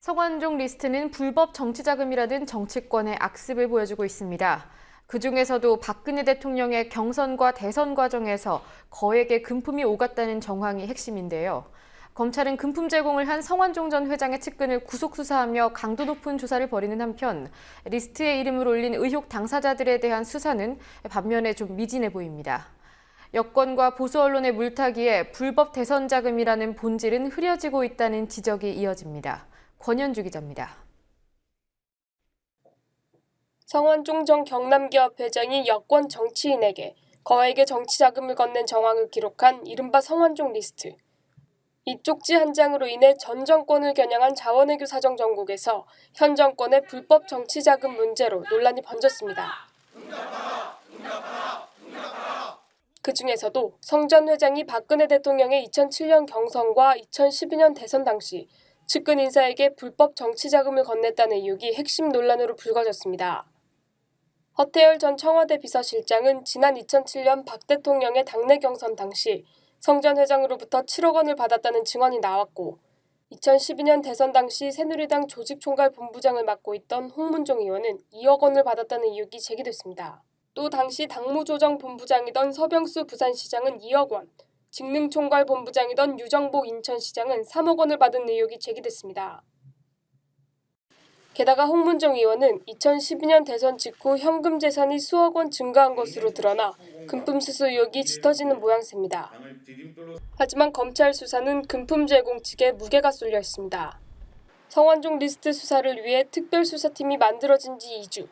성완종 리스트는 불법 정치자금이라는 정치권의 악습을 보여주고 있습니다. 그중에서도 박근혜 대통령의 경선과 대선 과정에서 거액의 금품이 오갔다는 정황이 핵심인데요. 검찰은 금품 제공을 한 성완종 전 회장의 측근을 구속 수사하며 강도 높은 조사를 벌이는 한편 리스트에 이름을 올린 의혹 당사자들에 대한 수사는 반면에 좀 미진해 보입니다. 여권과 보수 언론의 물타기에 불법 대선 자금이라는 본질은 흐려지고 있다는 지적이 이어집니다. 권현주 기자입니다. 성완종 전 경남기업 회장이 여권 정치인에게 거액의 정치 자금을 건넨 정황을 기록한 이른바 성완종 리스트. 이 쪽지 한 장으로 인해 전 정권을 겨냥한 자원외교 사정정국에서 현 정권의 불법 정치 자금 문제로 논란이 번졌습니다. 그중에서도 성 전 회장이 박근혜 대통령의 2007년 경선과 2012년 대선 당시 측근 인사에게 불법 정치 자금을 건넸다는 의혹이 핵심 논란으로 불거졌습니다. 허태열 전 청와대 비서실장은 지난 2007년 박 대통령의 당내 경선 당시 성 전 회장으로부터 7억 원을 받았다는 증언이 나왔고 2012년 대선 당시 새누리당 조직총괄본부장을 맡고 있던 홍문종 의원은 2억 원을 받았다는 의혹이 제기됐습니다. 또 당시 당무조정본부장이던 서병수 부산시장은 2억 원, 직능총괄본부장이던 유정복 인천시장은 3억 원을 받은 의혹이 제기됐습니다. 게다가 홍문종 의원은 2012년 대선 직후 현금 재산이 수억 원 증가한 것으로 드러나 금품 수수 의혹이 짙어지는 모양새입니다. 하지만 검찰 수사는 금품 제공 측에 무게가 쏠려 있습니다. 성완종 리스트 수사를 위해 특별수사팀이 만들어진 지 2주.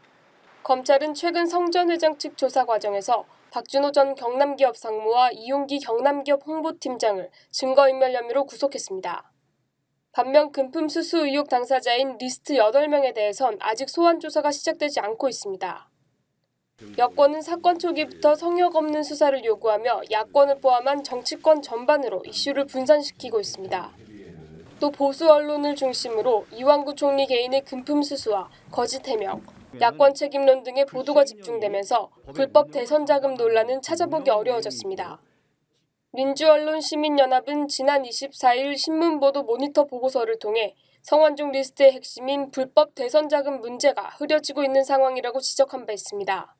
검찰은 최근 성 전 회장 측 조사 과정에서 박준호 전 경남기업 상무와 이용기 경남기업 홍보팀장을 증거인멸 혐의로 구속했습니다. 반면 금품 수수 의혹 당사자인 리스트 8명에 대해선 아직 소환 조사가 시작되지 않고 있습니다. 여권은 사건 초기부터 성역 없는 수사를 요구하며 야권을 포함한 정치권 전반으로 이슈를 분산시키고 있습니다. 또 보수 언론을 중심으로 이완구 총리 개인의 금품 수수와 거짓 해명, 야권 책임론 등의 보도가 집중되면서 불법 대선 자금 논란은 찾아보기 어려워졌습니다. 민주언론시민연합은 지난 24일 신문보도 모니터 보고서를 통해 성완종 리스트의 핵심인 불법 대선 자금 문제가 흐려지고 있는 상황이라고 지적한 바 있습니다.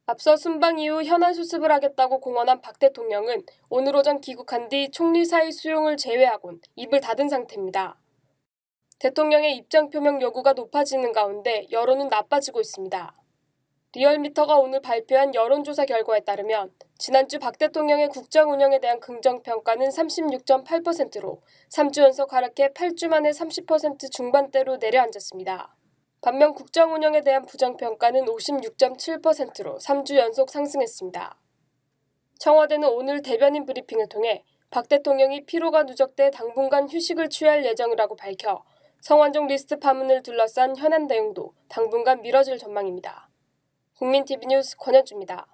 앞서 순방 이후 현안 수습을 하겠다고 공언한 박 대통령은 오늘 오전 귀국한 뒤 총리 사의 수용을 제외하곤 입을 닫은 상태입니다. 대통령의 입장 표명 요구가 높아지는 가운데 여론은 나빠지고 있습니다. 리얼미터가 오늘 발표한 여론조사 결과에 따르면 지난주 박 대통령의 국정 운영에 대한 긍정평가는 36.8%로 3주 연속 하락해 8주 만에 30% 중반대로 내려앉았습니다. 반면 국정 운영에 대한 부정평가는 56.7%로 3주 연속 상승했습니다. 청와대는 오늘 대변인 브리핑을 통해 박 대통령이 피로가 누적돼 당분간 휴식을 취할 예정이라고 밝혀 성완종 리스트 파문을 둘러싼 현안 대응도 당분간 미뤄질 전망입니다. 국민TV 뉴스 권현주입니다.